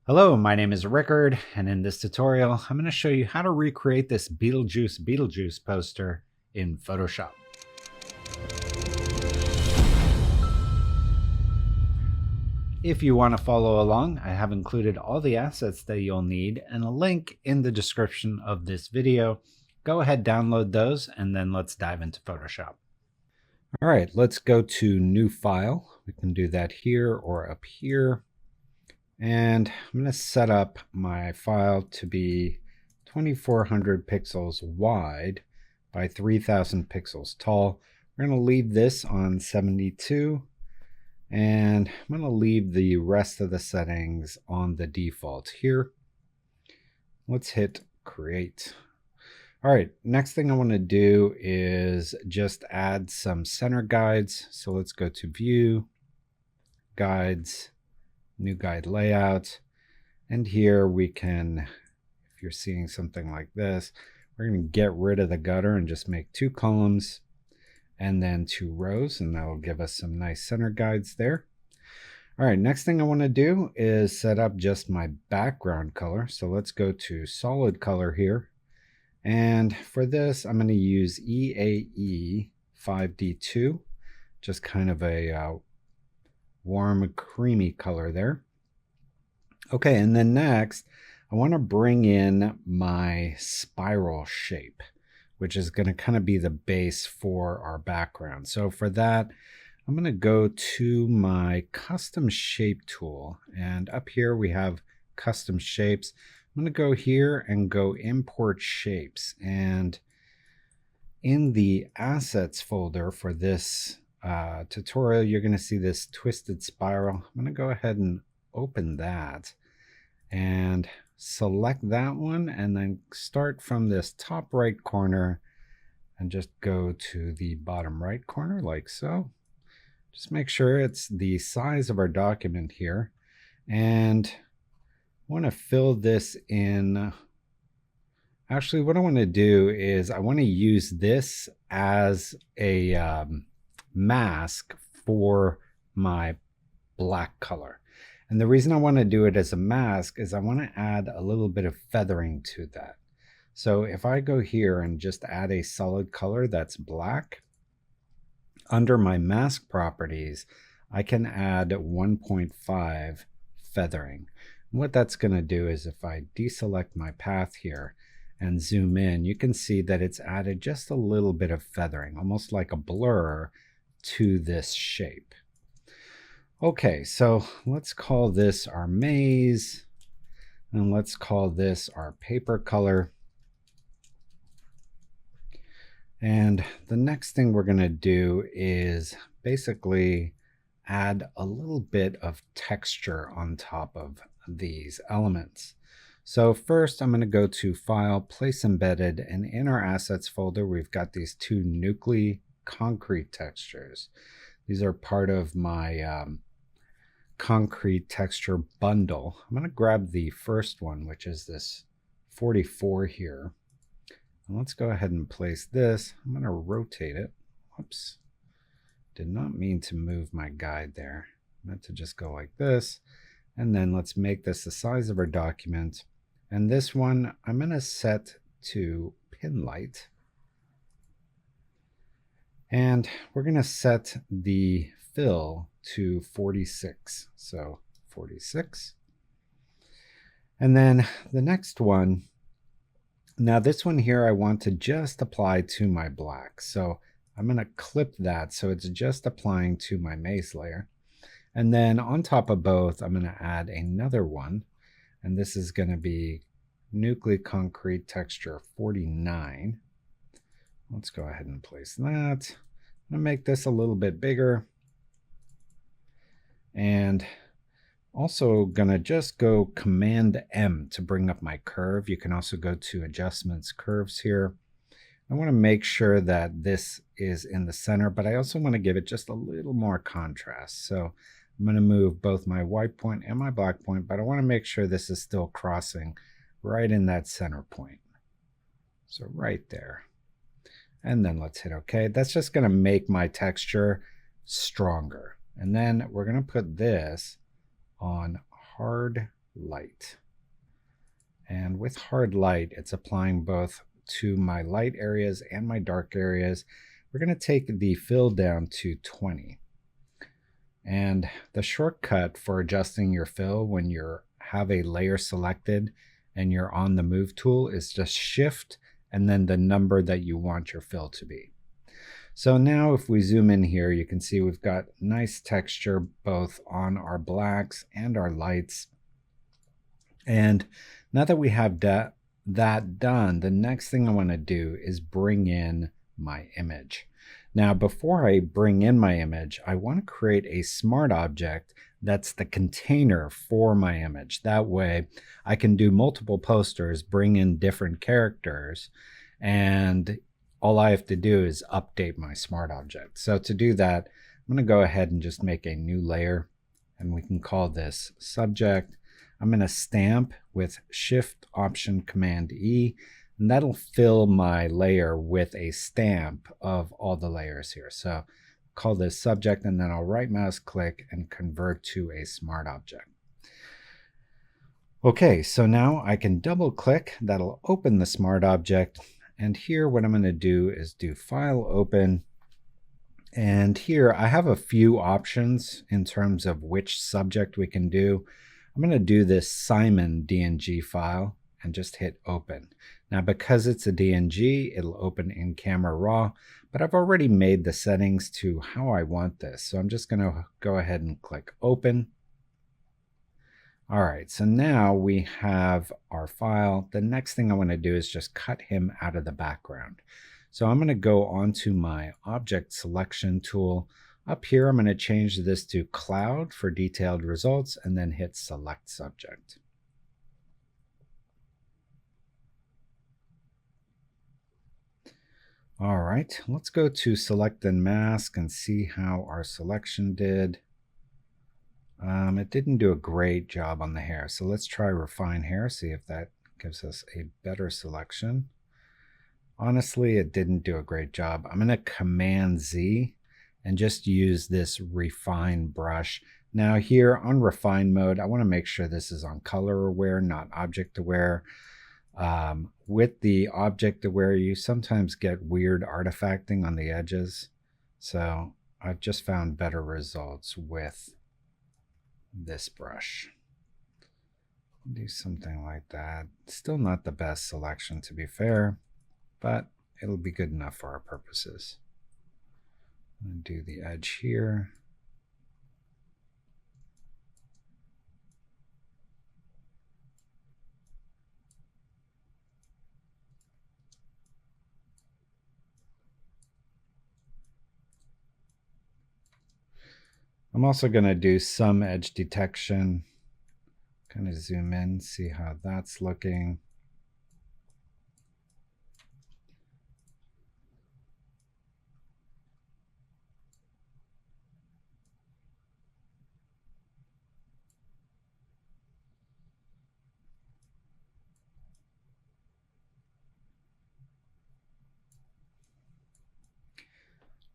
Hello, my name is Rickard, and in this tutorial, I'm going to show you how to recreate this Beetlejuice poster in Photoshop. If you want to follow along, I have included all the assets that you'll need and a link in the description of this video. Go ahead, download those, and then let's dive into Photoshop. All right, let's go to New File. We can do that here or up here. And I'm going to set up my file to be 2400 pixels wide by 3000 pixels tall. We're going to leave this on 72, and I'm going to leave the rest of the settings on the default here. Let's hit create. All right, next thing I want to do is just add some center guides. So let's go to View, Guides, New Guide Layout, and here we can, if you're seeing something like this, we're going to get rid of the gutter and just make 2 columns and then 2 rows, and that will give us some nice center guides there. All right, next thing I want to do is set up just my background color. So let's go to solid color here, and for this I'm going to use EAE 5D2, just kind of a warm creamy color there. Okay, and then next I want to bring in my spiral shape, which is going to kind of be the base for our background. So for that, I'm going to go to my custom shape tool, and up here we have custom shapes. I'm going to go here and go import shapes, and in the assets folder for this tutorial, you're going to see this twisted spiral. I'm going to go ahead and open that and select that one, and then start from this top right corner and just go to the bottom right corner like so. Just make sure it's the size of our document here, and I want to fill this in. Actually, what I want to do is I want to use this as a mask for my black color. And the reason I want to do it as a mask is I want to add a little bit of feathering to that. So if I go here and just add a solid color that's black, under my mask properties, I can add 1.5 feathering. And what that's going to do is if I deselect my path here and zoom in, you can see that it's added just a little bit of feathering, almost like a blur to this shape. Okay, so let's call this our maze, and let's call this our paper color. And the next thing we're going to do is basically add a little bit of texture on top of these elements. So first I'm going to go to File, Place Embedded, and in our Assets folder we've got these 2 Nucly concrete textures. These are part of my concrete texture bundle. I'm going to grab the first one, which is this 44 here. And let's go ahead and place this. I'm going to rotate it. Whoops. Did not mean to move my guide there. I meant to just go like this. And then let's make this the size of our document. And this one I'm going to set to pin light. And we're going to set the fill to 46. So 46. And then the next one, now this one here I want to just apply to my black. So I'm going to clip that so it's just applying to my maze layer. And then on top of both, I'm going to add another one. And this is going to be Nucly Concrete Texture 49. Let's go ahead and place that. I'm going to make this a little bit bigger. And also going to just go Command M to bring up my curve. You can also go to Adjustments, Curves here. I want to make sure that this is in the center, but I also want to give it just a little more contrast. So I'm going to move both my white point and my black point, but I want to make sure this is still crossing right in that center point. So right there. And then let's hit OK. That's just going to make my texture stronger. And then we're going to put this on hard light. And with hard light, it's applying both to my light areas and my dark areas. We're going to take the fill down to 20. And the shortcut for adjusting your fill when you have a layer selected and you're on the move tool is just shift and then the number that you want your fill to be. So now if we zoom in here, you can see we've got nice texture both on our blacks and our lights. And now that we have that done, the next thing I want to do is bring in my image. Now, before I bring in my image, I want to create a smart object that's the container for my image. That way I can do multiple posters, bring in different characters, and all I have to do is update my smart object. So to do that, I'm going to go ahead and just make a new layer, and we can call this subject. I'm going to stamp with Shift Option Command E, and that'll fill my layer with a stamp of all the layers here. So call this subject, and then I'll right mouse click and convert to a smart object. Okay, so now I can double click. That'll open the smart object. And here what I'm going to do is do File, Open. And here I have a few options in terms of which subject we can do. I'm going to do this Simon DNG file and just hit Open. Now because it's a DNG, it'll open in Camera Raw, but I've already made the settings to how I want this. So I'm just going to go ahead and click Open. All right, so now we have our file. The next thing I want to do is just cut him out of the background. So I'm going to go onto my object selection tool. Up here, I'm going to change this to Cloud for detailed results and then hit Select Subject. All right, let's go to Select and Mask and see how our selection did. It didn't do a great job on the hair, so let's try Refine Hair, see if that gives us a better selection. Honestly, it didn't do a great job. I'm going to Command Z and just use this Refine brush. Now here on Refine mode, I want to make sure this is on color aware, not object aware. With the object aware, you sometimes get weird artifacting on the edges. So I've just found better results with this brush. Do something like that. Still not the best selection, to be fair, but it'll be good enough for our purposes. I'm going to do the edge here. I'm also going to do some edge detection. Kind of zoom in, see how that's looking.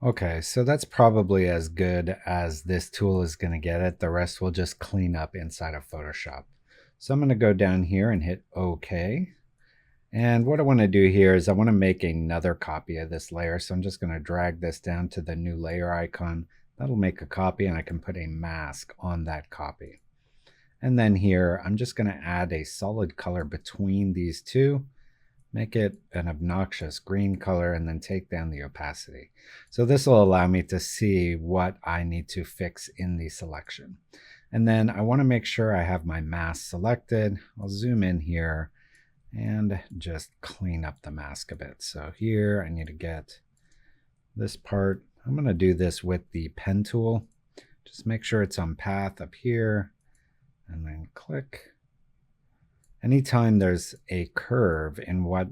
Okay, so that's probably as good as this tool is going to get it. The rest will just clean up inside of Photoshop. So I'm going to go down here and hit OK. And what I want to do here is I want to make another copy of this layer. So I'm just going to drag this down to the new layer icon. That'll make a copy, and I can put a mask on that copy. And then here, I'm just going to add a solid color between these two. Make it an obnoxious green color and then take down the opacity. So this will allow me to see what I need to fix in the selection. And then I want to make sure I have my mask selected. I'll zoom in here and just clean up the mask a bit. So here I need to get this part. I'm going to do this with the pen tool. Just make sure it's on path up here and then click. Anytime there's a curve in what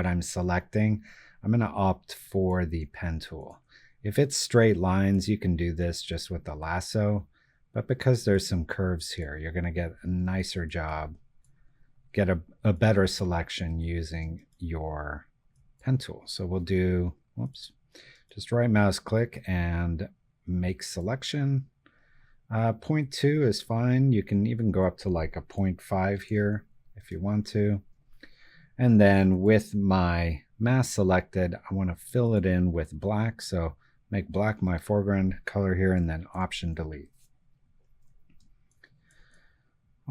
I'm selecting, I'm going to opt for the pen tool. If it's straight lines, you can do this just with the lasso, but because there's some curves here, you're going to get a nicer job, get a better selection using your pen tool. So we'll do, whoops, just right mouse click and make selection. .2 is fine. You can even go up to like a 0.5 here if you want to. And then with my mask selected, I want to fill it in with black. So make black my foreground color here and then Option Delete.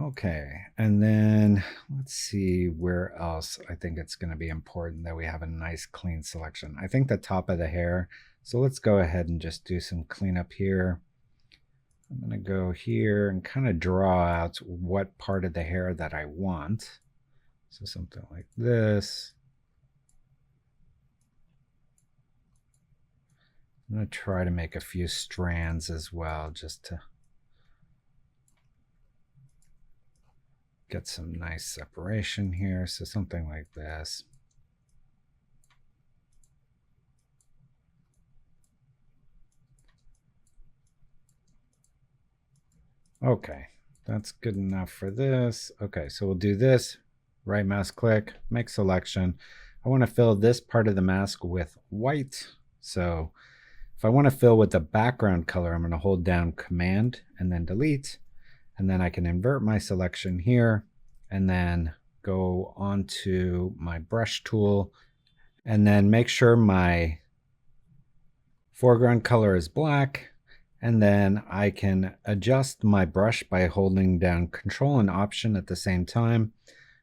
Okay, and then let's see where else I think it's going to be important that we have a nice clean selection. I think the top of the hair. So let's go ahead and just do some cleanup here. I'm going to go here and kind of draw out what part of the hair that I want. So something like this. I'm going to try to make a few strands as well, just to get some nice separation here. So something like this. Okay, that's good enough for this. Okay, so we'll do this. Right mouse click, make selection. I want to fill this part of the mask with white. So if I want to fill with the background color, I'm going to hold down Command and then Delete. And then I can invert my selection here and then go onto my brush tool and then make sure my foreground color is black. And then I can adjust my brush by holding down Control and Option at the same time.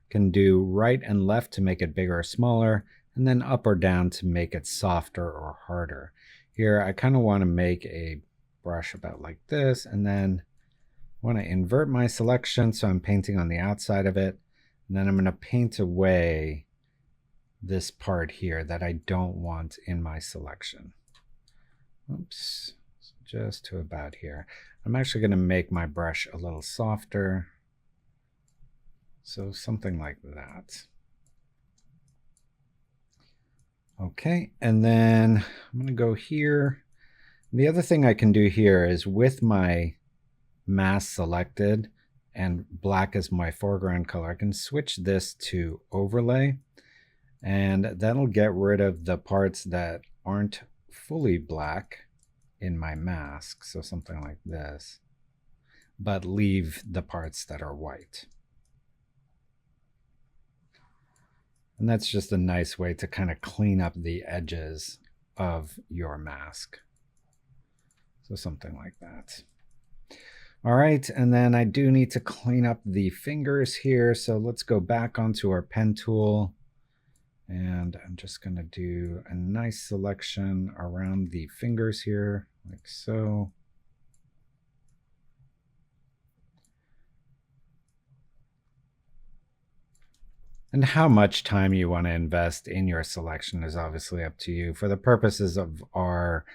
Can do right and left to make it bigger or smaller, and then up or down to make it softer or harder. Here, I kind of want to make a brush about like this, and then I want to invert my selection so I'm painting on the outside of it. And then I'm going to paint away this part here that I don't want in my selection. Oops, just to about here. I'm actually going to make my brush a little softer. So something like that. Okay, and then I'm going to go here. The other thing I can do here is with my mask selected and black as my foreground color, I can switch this to overlay, and that'll get rid of the parts that aren't fully black in my mask. So something like this, but leave the parts that are white. And that's just a nice way to kind of clean up the edges of your mask. So something like that. All right, and then I do need to clean up the fingers here. So let's go back onto our pen tool. And I'm just going to do a nice selection around the fingers here, like so. And how much time you want to invest in your selection is obviously up to you. For the purposes of our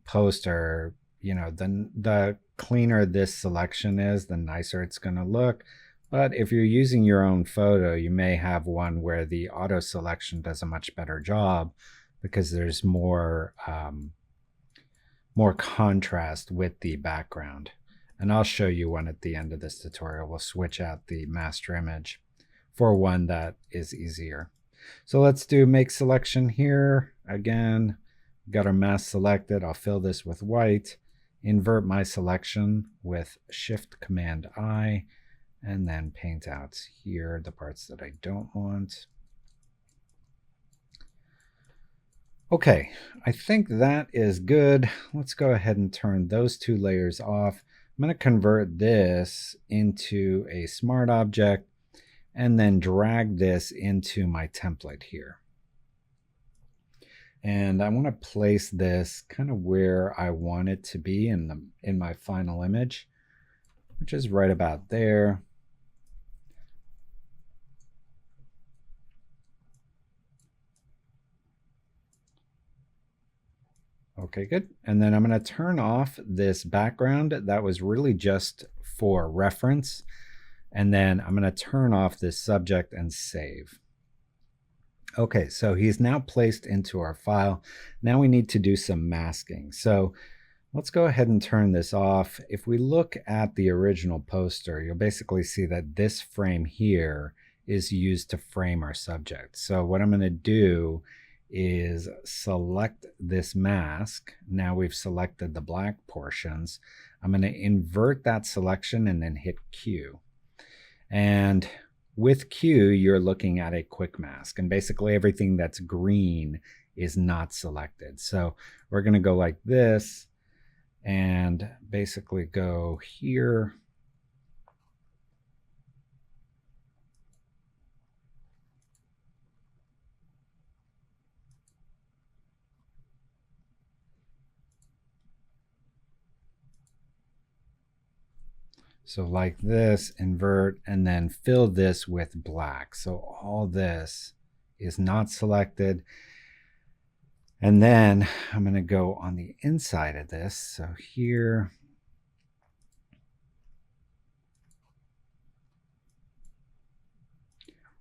poster, you know, the cleaner this selection is, the nicer it's going to look. But if you're using your own photo, you may have one where the auto selection does a much better job because there's more contrast with the background. And I'll show you one at the end of this tutorial. We'll switch out the master image for one that is easier. So let's do make selection here. Again, got our mask selected. I'll fill this with white, invert my selection with Shift Command I, and then paint out here the parts that I don't want. Okay, I think that is good. Let's go ahead and turn those two layers off. I'm going to convert this into a smart object and then drag this into my template here. And I want to place this kind of where I want it to be in my final image, which is right about there. Okay, good. And then I'm going to turn off this background that was really just for reference. And then I'm going to turn off this subject and save. Okay, so he's now placed into our file. Now we need to do some masking. So let's go ahead and turn this off. If we look at the original poster, you'll basically see that this frame here is used to frame our subject. So what I'm going to do is select this mask. Now we've selected the black portions. I'm going to invert that selection and then hit Q. And with Q, you're looking at a quick mask, and basically everything that's green is not selected. So we're going to go like this and basically go here. So like this, invert, and then fill this with black. So all this is not selected. And then I'm going to go on the inside of this. So here,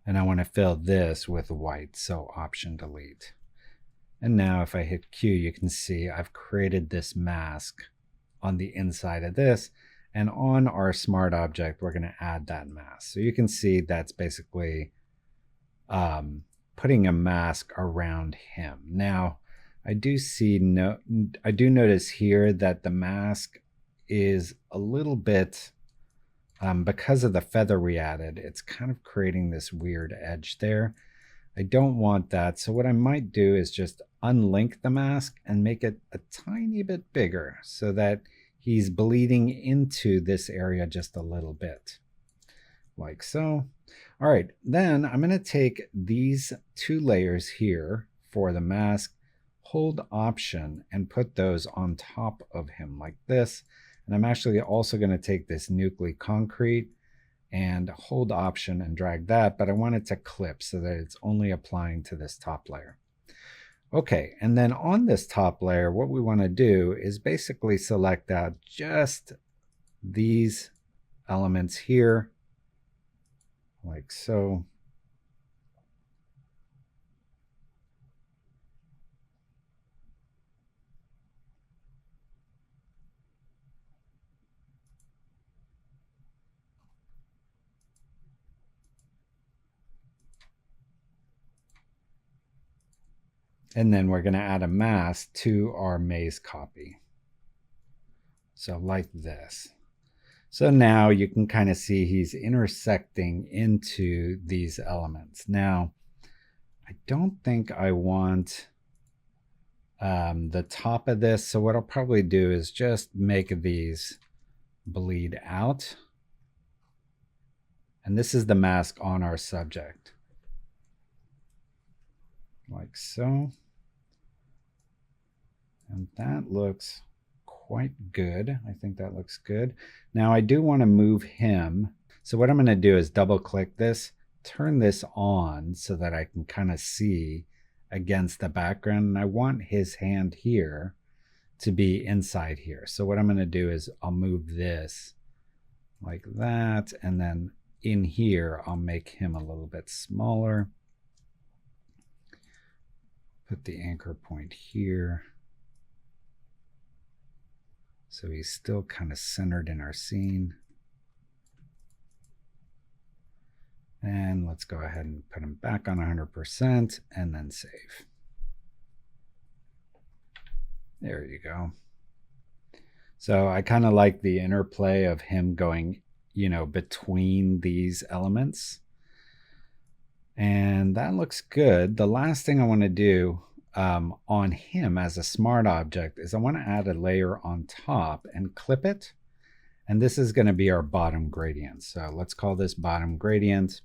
and I want to fill this with white. So Option Delete. And now if I hit Q, you can see I've created this mask on the inside of this. And on our smart object, we're going to add that mask. So you can see that's basically putting a mask around him. Now, I do notice here that the mask is a little bit, because of the feather we added, it's kind of creating this weird edge there. I don't want that. So what I might do is just unlink the mask and make it a tiny bit bigger so that he's bleeding into this area just a little bit, like so. All right, then I'm going to take these two layers here for the mask, hold Option, and put those on top of him like this. And I'm actually also going to take this Nucly concrete and hold Option and drag that, but I want it to clip so that it's only applying to this top layer. Okay, and then on this top layer, what we want to do is basically select out just these elements here, like so. And then we're going to add a mask to our maze copy. So like this. So now you can kind of see he's intersecting into these elements. Now, I don't think I want the top of this. So what I'll probably do is just make these bleed out. And this is the mask on our subject. Like so. And that looks quite good. I think that looks good. Now I do want to move him. So what I'm going to do is double click this, turn this on so that I can kind of see against the background. And I want his hand here to be inside here. So what I'm going to do is I'll move this like that. And then in here, I'll make him a little bit smaller. Put the anchor point here. So he's still kind of centered in our scene. And let's go ahead and put him back on 100% and then save. There you go. So I kind of like the interplay of him going, between these elements. And that looks good. The last thing I want to do on him as a smart object is I want to add a layer on top and clip it. And this is going to be our bottom gradient. So let's call this bottom gradient.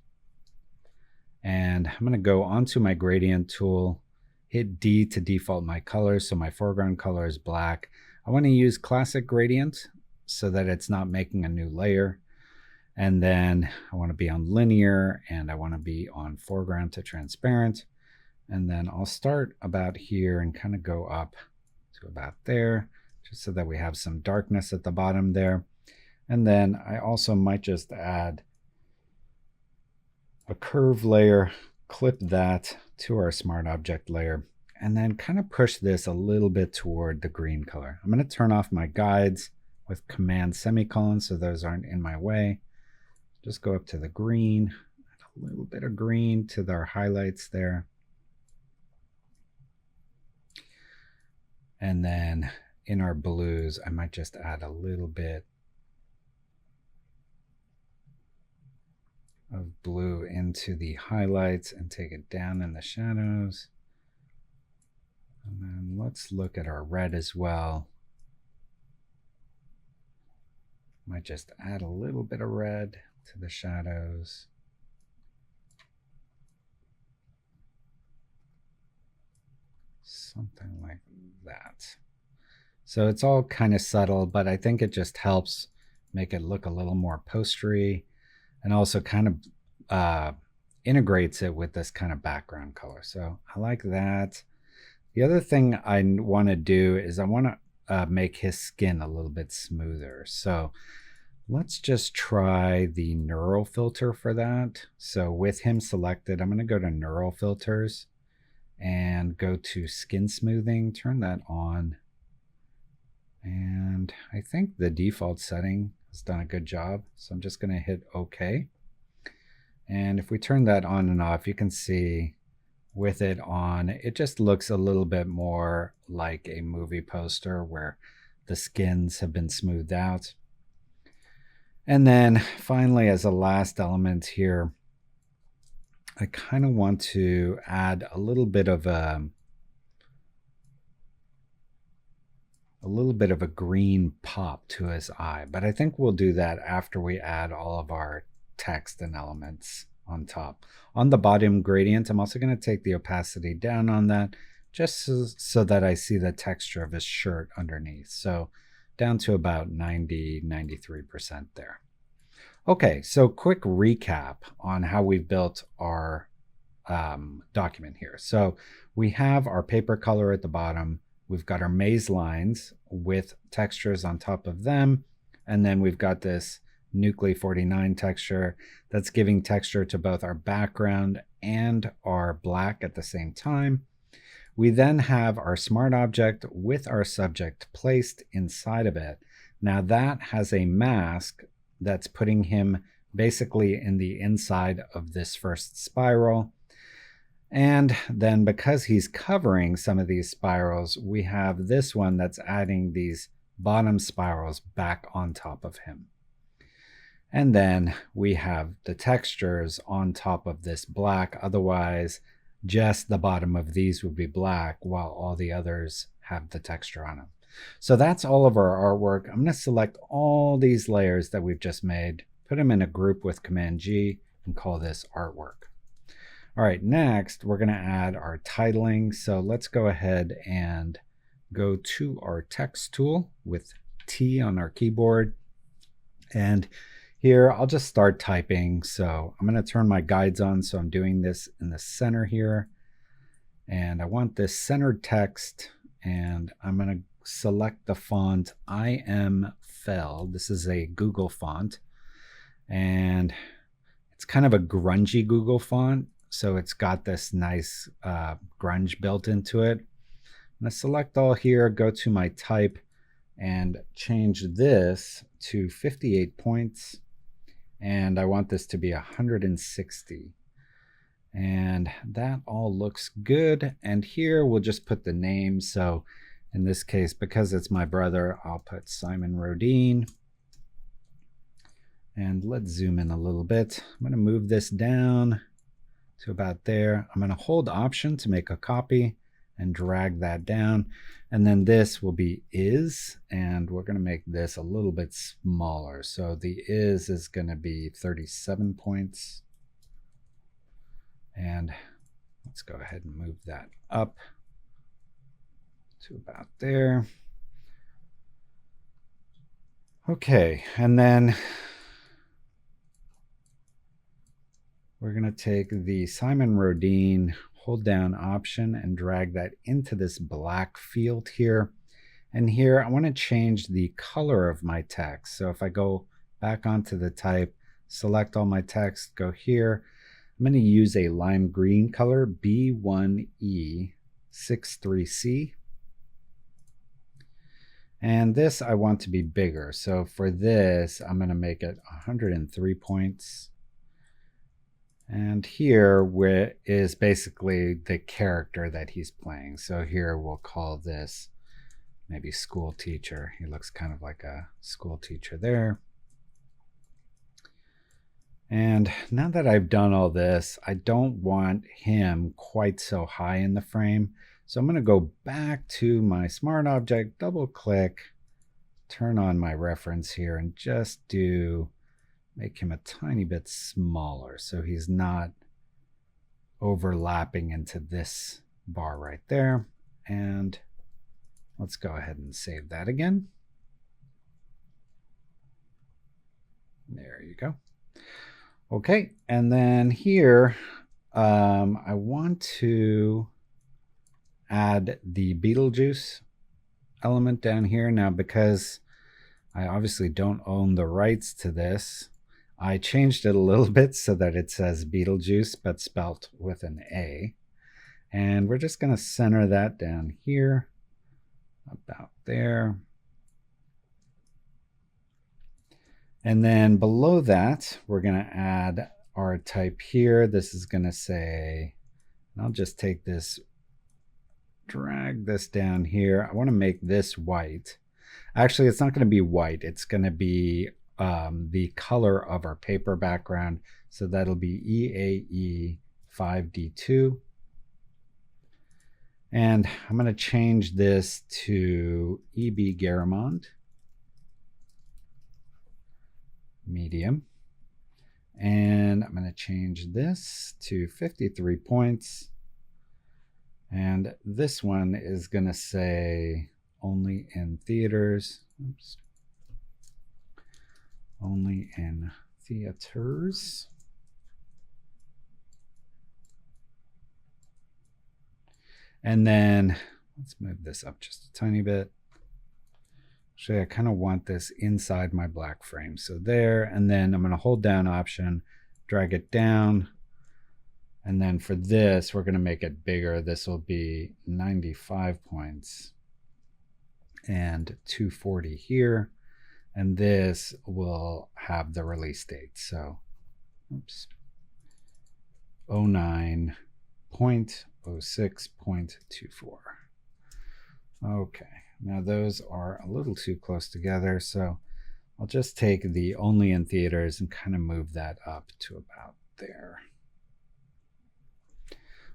And I'm going to go onto my gradient tool, hit D to default my colors. So my foreground color is black. I want to use classic gradient so that it's not making a new layer. And then I want to be on linear and I want to be on foreground to transparent. And then I'll start about here and kind of go up to about there, just so that we have some darkness at the bottom there. And then I also might just add a curve layer, clip that to our smart object layer, and then kind of push this a little bit toward the green color. I'm going to turn off my guides with Command semicolon so those aren't in my way. Just go up to the green, add a little bit of green to our highlights there. And then in our blues, I might just add a little bit of blue into the highlights and take it down in the shadows. And then let's look at our red as well. Might just add a little bit of red to the shadows. Something like that. So it's all kind of subtle, but I think it just helps make it look a little more postery, and also kind of integrates it with this kind of background color. So I like that. The other thing I want to do is I want to make his skin a little bit smoother. So let's just try the neural filter for that. So with him selected, I'm going to go to neural filters and go to skin smoothing, turn that on. And I think the default setting has done a good job. So I'm just going to hit OK. And if we turn that on and off, you can see with it on, it just looks a little bit more like a movie poster where the skins have been smoothed out. And then finally, as a last element here, I kind of want to add a little bit of a green pop to his eye, but I think we'll do that after we add all of our text and elements on top. On the bottom gradient, I'm also going to take the opacity down on that, just so that I see the texture of his shirt underneath. So down to about 93% there. Okay, so quick recap on how we've built our document here. So we have our paper color at the bottom. We've got our maze lines with textures on top of them. And then we've got this Nucly 49 texture that's giving texture to both our background and our black at the same time. We then have our smart object with our subject placed inside of it. Now that has a mask that's putting him basically in the inside of this first spiral. And then because he's covering some of these spirals, we have this one that's adding these bottom spirals back on top of him. And then we have the textures on top of this black. Otherwise, just the bottom of these would be black while all the others have the texture on them. So that's all of our artwork. I'm going to select all these layers that we've just made, put them in a group with Command G, and call this artwork. All right, next we're going to add our titling. So let's go ahead and go to our text tool with T on our keyboard. And here I'll just start typing. So I'm going to turn my guides on. So I'm doing this in the center here. And I want this centered text. And I'm going to select the font IM Fell. This is a Google font. And it's kind of a grungy Google font. So it's got this nice grunge built into it. I'm going to select all here, go to my type, and change this to 58 points. And I want this to be 160. And that all looks good. And here we'll just put the name. So in this case, because it's my brother, I'll put Simon Rodine. And let's zoom in a little bit. I'm going to move this down to about there. I'm going to hold Option to make a copy and drag that down. And then this will be is, and we're going to make this a little bit smaller. So the is going to be 37 points. And let's go ahead and move that up to about there. Okay, and then we're going to take the Simon Rodine, hold down Option, and drag that into this black field here. And here I want to change the color of my text. So if I go back onto the type, select all my text, go here, I'm going to use a lime green color, B1E63C. And this I want to be bigger. So for this, I'm going to make it 103 points. And here is basically the character that he's playing. So here we'll call this maybe school teacher. He looks kind of like a school teacher there. And now that I've done all this, I don't want him quite so high in the frame. So I'm going to go back to my smart object, double click, turn on my reference here, and just make him a tiny bit smaller so he's not overlapping into this bar right there. And let's go ahead and save that again. There you go. Okay, and then here I want to add the Beetlejuice element down here. Now, because I obviously don't own the rights to this, I changed it a little bit so that it says Beetlejuice but spelt with an A. And we're just going to center that down here, about there. And then below that, we're going to add our type here. This is going to say, and I'll just take this, drag this down here. I want to make this white. Actually, it's not going to be white. It's going to be the color of our paper background. So that'll be EAE 5D2. And I'm going to change this to EB Garamond. Medium. And I'm going to change this to 53 points. And this one is going to say only in theaters. Oops. Only in theaters. And then let's move this up just a tiny bit. Actually, I kind of want this inside my black frame. So there, and then I'm going to hold down Option, drag it down. And then for this, we're going to make it bigger. This will be 95 points and 240 here. And this will have the release date. So, oops, 09.06.24. Okay. Now those are a little too close together, so I'll just take the only in theaters and kind of move that up to about there.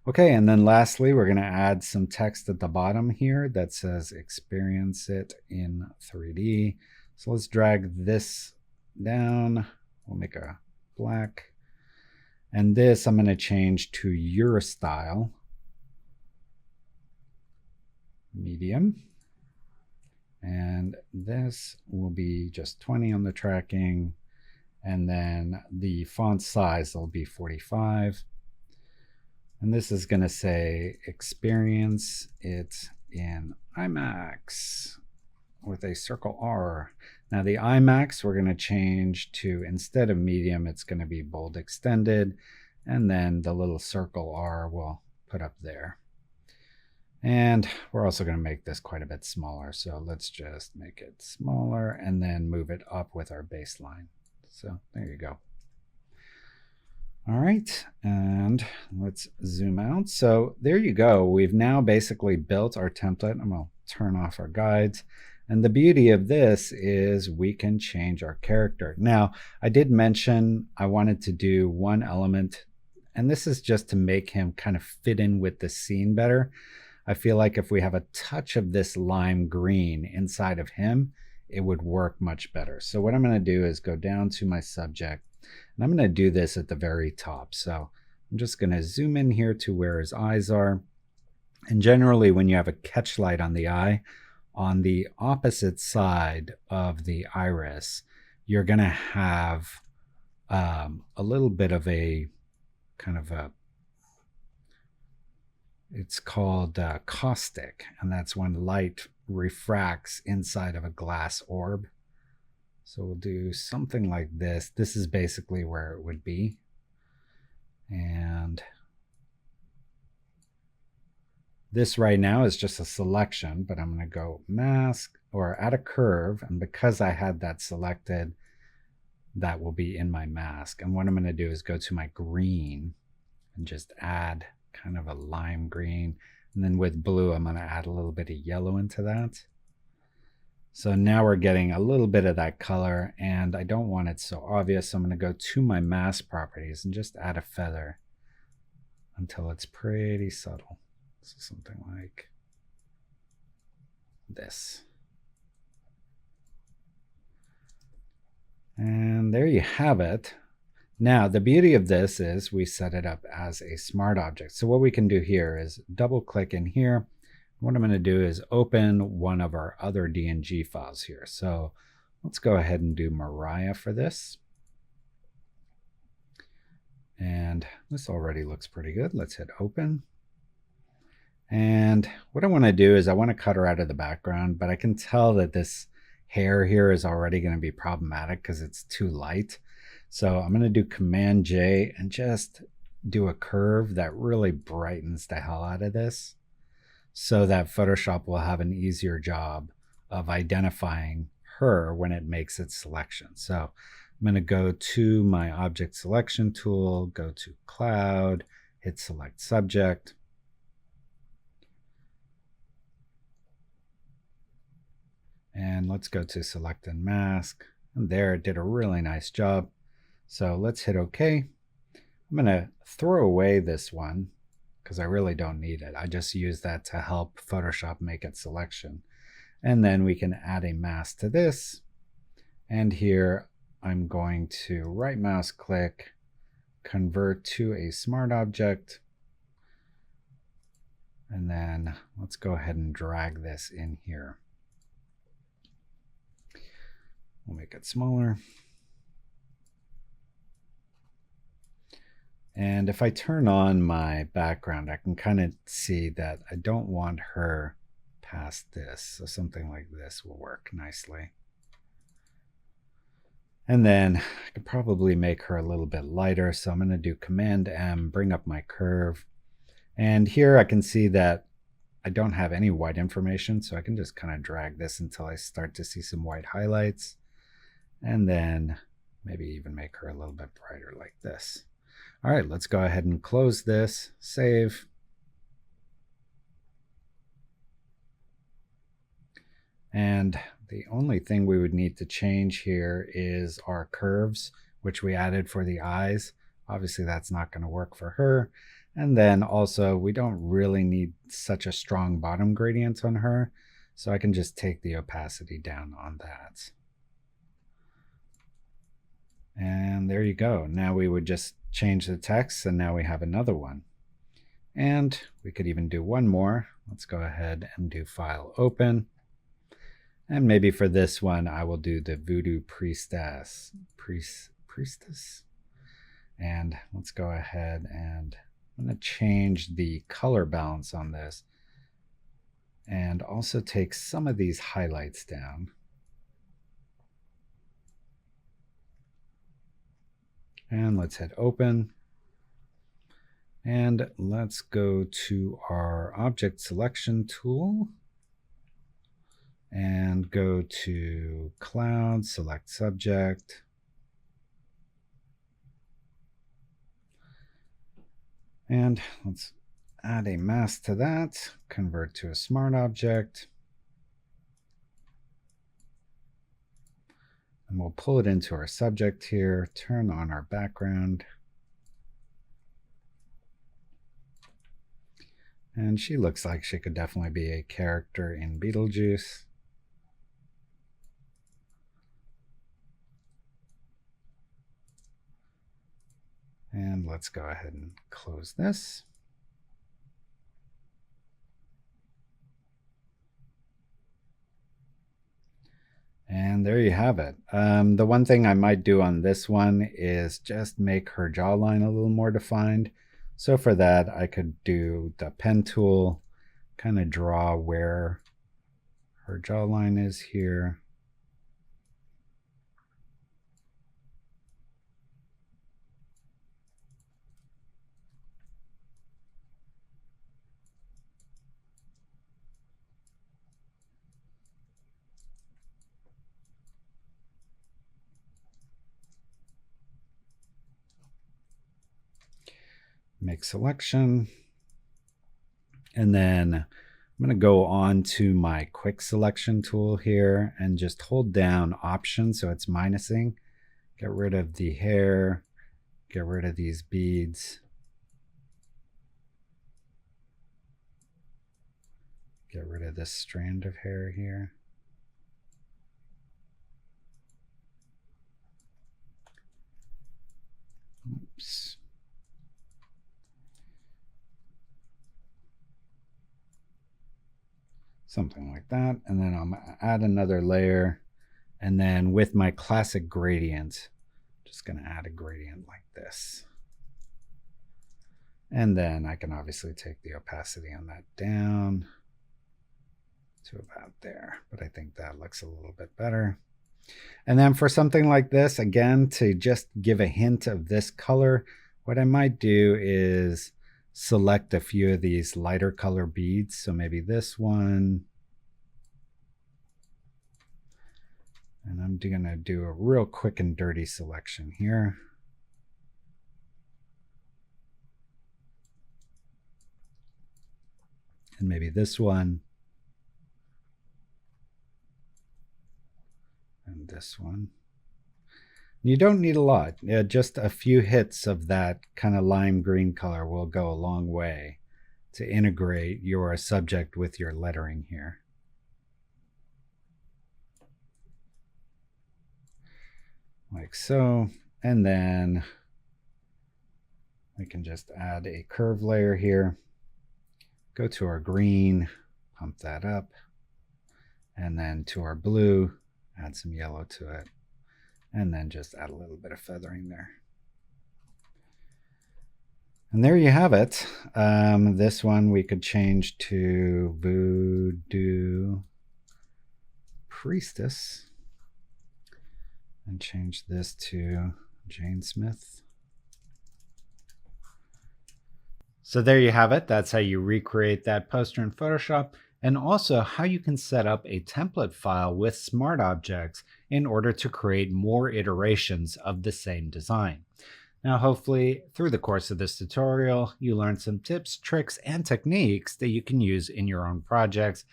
Okay, and then lastly, we're going to add some text at the bottom here that says experience it in 3D. So let's drag this down. We'll make a black. And this I'm going to change to Eurostyle. Medium. And this will be just 20 on the tracking. And then the font size will be 45. And this is going to say experience it in IMAX with a circle R. Now the IMAX we're going to change to, instead of medium, it's going to be bold extended. And then the little circle R we'll put up there. And we're also going to make this quite a bit smaller. So let's just make it smaller and then move it up with our baseline. So there you go. All right, and let's zoom out. So there you go. We've now basically built our template. I'm going to turn off our guides. And the beauty of this is we can change our character. Now, I did mention I wanted to do one element, and this is just to make him kind of fit in with the scene better. I feel like if we have a touch of this lime green inside of him, it would work much better. So what I'm going to do is go down to my subject, and I'm going to do this at the very top. So I'm just going to zoom in here to where his eyes are. And generally, when you have a catch light on the eye, on the opposite side of the iris, you're going to have a little bit of a kind of a, it's called caustic, and that's when light refracts inside of a glass orb. So we'll do something like this. This is basically where it would be. And this right now is just a selection, but I'm going to go mask or add a curve. And because I had that selected, that will be in my mask. And what I'm going to do is go to my green and just add kind of a lime green. And then with blue, I'm going to add a little bit of yellow into that. So now we're getting a little bit of that color, and I don't want it so obvious. So I'm going to go to my mask properties and just add a feather until it's pretty subtle. So something like this. And there you have it. Now, the beauty of this is we set it up as a smart object. So what we can do here is double click in here. What I'm going to do is open one of our other DNG files here. So let's go ahead and do Mariah for this. And this already looks pretty good. Let's hit open. And what I want to do is I want to cut her out of the background, but I can tell that this hair here is already going to be problematic because it's too light. So I'm going to do Command J and just do a curve that really brightens the hell out of this, so that Photoshop will have an easier job of identifying her when it makes its selection. So I'm going to go to my object selection tool, go to cloud, hit select subject. And let's go to select and mask. And there, it did a really nice job. So let's hit OK. I'm going to throw away this one because I really don't need it. I just use that to help Photoshop make its selection. And then we can add a mask to this. And here I'm going to right mouse click, convert to a smart object. And then let's go ahead and drag this in here. We'll make it smaller. And if I turn on my background, I can kind of see that I don't want her past this. So something like this will work nicely. And then I could probably make her a little bit lighter. So I'm going to do Command M, bring up my curve. And here I can see that I don't have any white information. So I can just kind of drag this until I start to see some white highlights. And then maybe even make her a little bit brighter like this. All right, let's go ahead and close this, save. And the only thing we would need to change here is our curves, which we added for the eyes. Obviously, that's not going to work for her. And then also, we don't really need such a strong bottom gradient on her. So I can just take the opacity down on that. And there you go. Now we would just change the text, and now we have another one. And we could even do one more. Let's go ahead and do File Open. And maybe for this one, I will do the Voodoo Priestess. Priestess. And let's go ahead and I'm going to change the color balance on this. And also take some of these highlights down. And let's hit open. And let's go to our object selection tool and go to cloud, select subject. And let's add a mask to that, convert to a smart object. And we'll pull it into our subject here, turn on our background. And she looks like she could definitely be a character in Beetlejuice. And let's go ahead and close this. And there you have it. The one thing I might do on this one is just make her jawline a little more defined. So for that, I could do the pen tool, kind of draw where her jawline is here. Make selection, and then I'm going to go on to my quick selection tool here and just hold down Option so it's minusing. Get rid of the hair, get rid of these beads. Get rid of this strand of hair here. Oops. Something like that. And then I'll add another layer. And then with my classic gradient, just going to add a gradient like this. And then I can obviously take the opacity on that down to about there. But I think that looks a little bit better. And then for something like this, again, to just give a hint of this color, what I might do is select a few of these lighter color beads. So maybe this one. And I'm going to do a real quick and dirty selection here. And maybe this one. And this one. You don't need a lot. Just a few hits of that kind of lime green color will go a long way to integrate your subject with your lettering here. Like so. And then we can just add a curve layer here. Go to our green, pump that up. And then to our blue, add some yellow to it. And then just add a little bit of feathering there. And there you have it. This one we could change to Voodoo Priestess. And change this to Jane Smith. So there you have it. That's how you recreate that poster in Photoshop, and also how you can set up a template file with smart objects in order to create more iterations of the same design. Now, hopefully through the course of this tutorial, you learned some tips, tricks, and techniques that you can use in your own projects.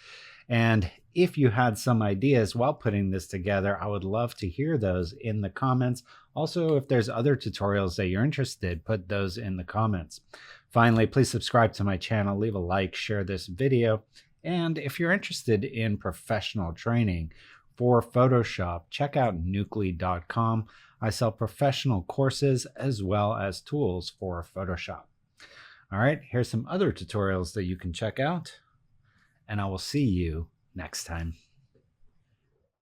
And if you had some ideas while putting this together, I would love to hear those in the comments. Also, if there's other tutorials that you're interested, put those in the comments. Finally, please subscribe to my channel, leave a like, share this video. And if you're interested in professional training for Photoshop, check out Nucly.com. I sell professional courses as well as tools for Photoshop. All right, here's some other tutorials that you can check out, and I will see you next time.